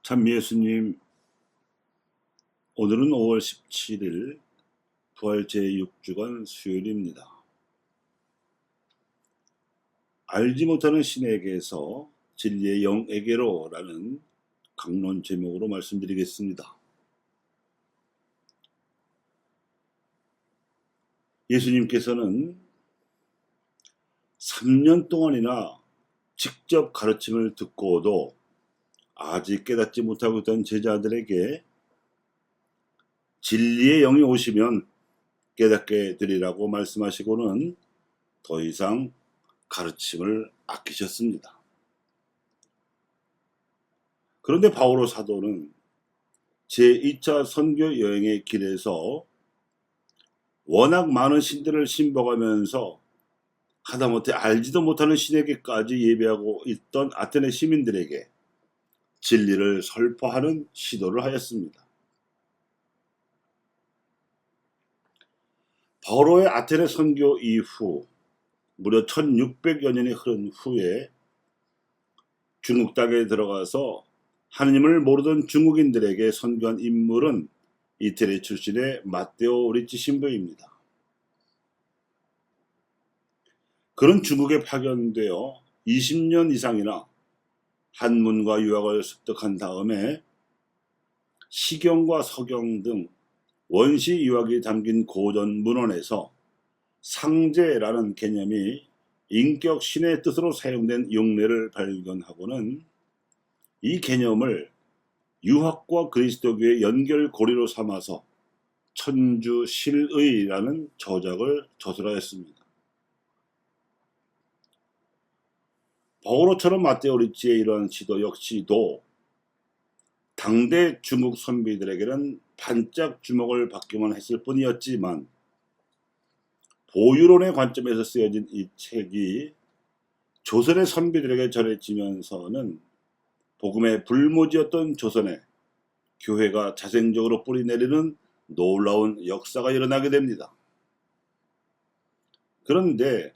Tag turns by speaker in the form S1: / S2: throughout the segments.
S1: 참 예수님, 오늘은 5월 17일 부활 제6주간 수요일입니다. 알지 못하는 신에게서 진리의 영에게로 라는 강론 제목으로 말씀드리겠습니다. 예수님께서는 3년 동안이나 직접 가르침을 듣고도 아직 깨닫지 못하고 있던 제자들에게 진리의 영이 오시면 깨닫게 되리라고 말씀하시고는 더 이상 가르침을 아끼셨습니다. 그런데 바오로 사도는 제2차 선교 여행의 길에서 워낙 많은 신들을 신봉하면서 하다못해 알지도 못하는 신에게까지 예배하고 있던 아테네 시민들에게 진리를 설파하는 시도를 하였습니다. 바오로의 아테네 선교 이후 무려 1600여 년이 흐른 후에 중국 땅에 들어가서 하느님을 모르던 중국인들에게 선교한 인물은 이태리 출신의 마테오 리치 신부입니다. 그는 중국에 파견되어 20년 이상이나 한문과 유학을 습득한 다음에 시경과 서경 등 원시 유학이 담긴 고전 문헌에서 상제라는 개념이 인격 신의 뜻으로 사용된 용례를 발견하고는 이 개념을 유학과 그리스도교의 연결고리로 삼아서 천주실의라는 저작을 저술하였습니다. 바오로처럼 마테오 리치의 이러한 시도 역시도 당대 중국 선비들에게는 반짝 주목을 받기만 했을 뿐이었지만 보유론의 관점에서 쓰여진 이 책이 조선의 선비들에게 전해지면서는 복음의 불모지였던 조선에 교회가 자생적으로 뿌리내리는 놀라운 역사가 일어나게 됩니다. 그런데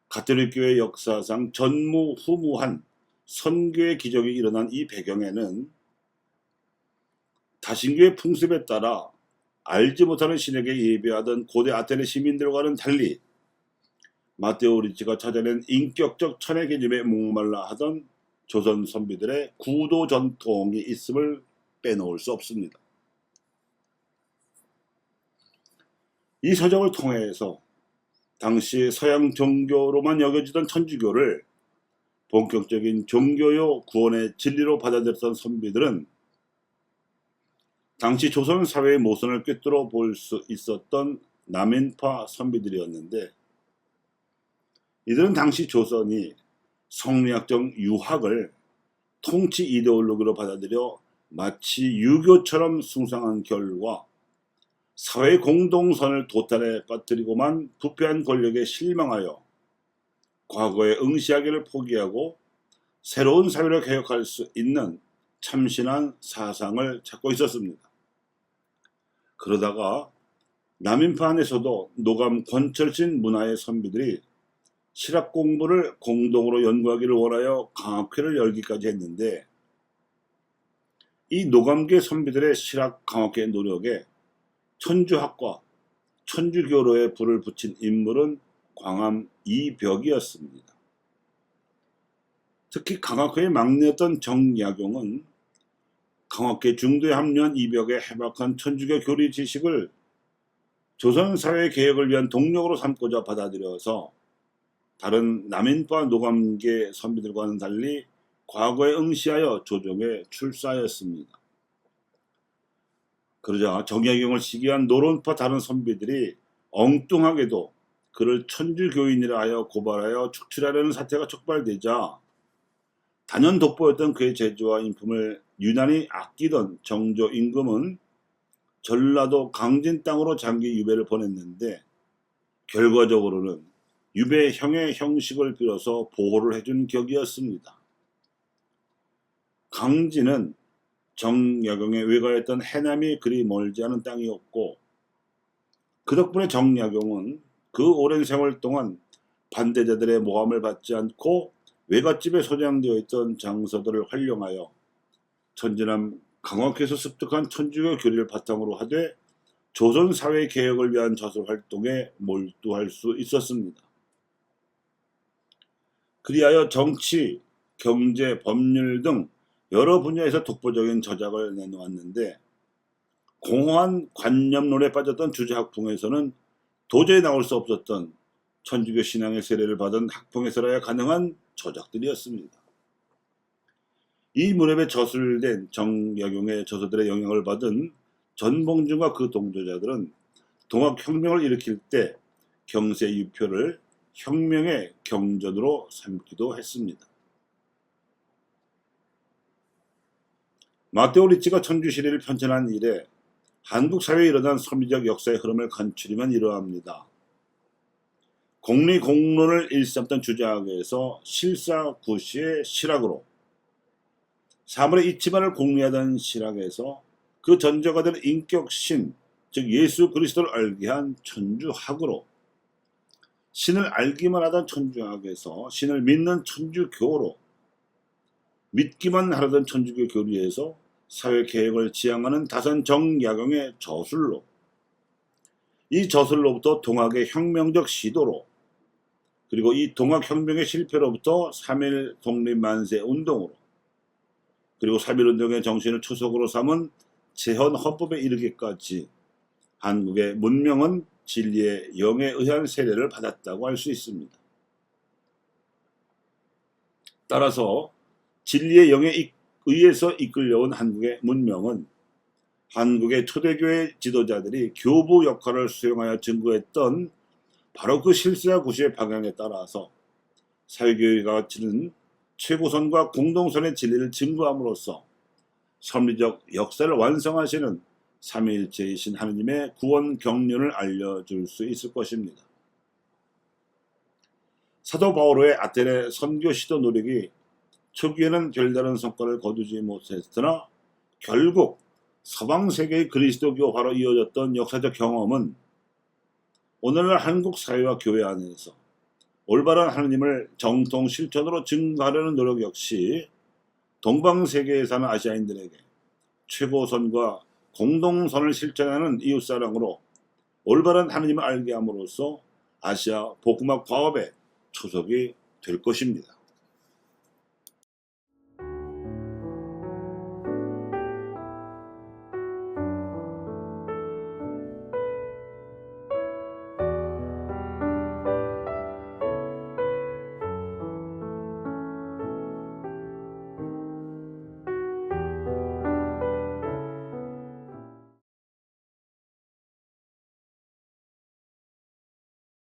S1: 가톨릭교회 역사상 전무후무한 선교의 기적이 일어난 이 배경에는 다신교의 풍습에 따라 알지 못하는 신에게 예배하던 고대 아테네 시민들과는 달리 마테오 리치가 찾아낸 인격적 천의 개념에 목말라 하던 조선 선비들의 구도 전통이 있음을 빼놓을 수 없습니다. 이 서적을 통해서 당시 서양 종교로만 여겨지던 천주교를 본격적인 종교요 구원의 진리로 받아들였던 선비들은 당시 조선 사회의 모선을 꿰뚫어 볼 수 있었던 남인파 선비들이었는데, 이들은 당시 조선이 성리학적 유학을 통치 이데올로기로 받아들여 마치 유교처럼 숭상한 결과 사회 공동선을 도탈에 빠뜨리고만 부패한 권력에 실망하여 과거의 응시하기를 포기하고 새로운 사회를 개혁할 수 있는 참신한 사상을 찾고 있었습니다. 그러다가 남인파 안에서도 노감 권철신 문화의 선비들이 실학 공부를 공동으로 연구하기를 원하여 강학회를 열기까지 했는데, 이 노감계 선비들의 실학 강학회 노력에 천주학과 천주교로의 불을 붙인 인물은 광암 이벽이었습니다. 특히 강학회의 막내였던 정약용은 강학회 중도에 합류한 이벽의 해박한 천주교 교리 지식을 조선 사회 개혁을 위한 동력으로 삼고자 받아들여서 다른 남인파 노감계 선비들과는 달리 과거에 응시하여 조정에 출사하였습니다. 그러자 정약용을 시기한 노론파 다른 선비들이 엉뚱하게도 그를 천주교인이라 하여 고발하여 축출하려는 사태가 촉발되자 단연 독보였던 그의 재주와 인품을 유난히 아끼던 정조 임금은 전라도 강진 땅으로 장기 유배를 보냈는데, 결과적으로는 유배형의 형식을 빌어서 보호를 해준 격이었습니다. 강진은 정약용의 외가였던 해남이 그리 멀지 않은 땅이었고, 그 덕분에 정약용은 그 오랜 생활 동안 반대자들의 모함을 받지 않고 외갓집에 소장되어 있던 장서들을 활용하여 천진함 강화께서 습득한 천주교 교리를 바탕으로 하되 조선 사회 개혁을 위한 저술 활동에 몰두할 수 있었습니다. 그리하여 정치, 경제, 법률 등 여러 분야에서 독보적인 저작을 내놓았는데 공허한 관념론에 빠졌던 주제학풍에서는 도저히 나올 수 없었던 천주교 신앙의 세례를 받은 학풍에서라야 가능한 저작들이었습니다. 이 무렵에 저술된 정약용의 저서들의 영향을 받은 전봉준과 그 동조자들은 동학혁명을 일으킬 때 경세유표를 혁명의 경전으로 삼기도 했습니다. 마테오 리치가 천주시대를 편찬한 이래 한국 사회에 일어난 섭리적 역사의 흐름을 간추리면 이러합니다. 공리공론을 일삼던 주자학에서 실사구시의 실학으로, 사물의 이치만을 공리하던 실학에서 그 전제가 된 인격신, 즉 예수 그리스도를 알게 한 천주학으로, 신을 알기만 하던 천주학에서 신을 믿는 천주교로, 믿기만 하려던 천주교 교리에서 사회개혁을 지향하는 다선 정약용의 저술로, 이 저술로부터 동학의 혁명적 시도로, 그리고 이 동학혁명의 실패로부터 3.1 독립만세 운동으로, 그리고 3.1운동의 정신을 초석으로 삼은 제헌 헌법에 이르기까지 한국의 문명은 진리의 영에 의한 세례를 받았다고 할 수 있습니다. 따라서 진리의 영에 의해서 이끌려온 한국의 문명은 한국의 초대교회 지도자들이 교부 역할을 수행하여 증거했던 바로 그 실사구시의 방향에 따라서 사회교회가 가르치는 최고선과 공동선의 진리를 증거함으로써 섭리적 역사를 완성하시는 삼위일체이신 하느님의 구원 경륜을 알려줄 수 있을 것입니다. 사도 바오로의 아테네 선교 시도 노력이 초기에는 별다른 성과를 거두지 못했으나 결국 서방 세계의 그리스도교화로 이어졌던 역사적 경험은 오늘날 한국 사회와 교회 안에서 올바른 하느님을 정통 실천으로 증거하려는 노력 역시 동방세계에 사는 아시아인들에게 최고선과 공동선을 실천하는 이웃사랑으로 올바른 하느님을 알게 함으로써 아시아 복음화 과업의 초석이 될 것입니다.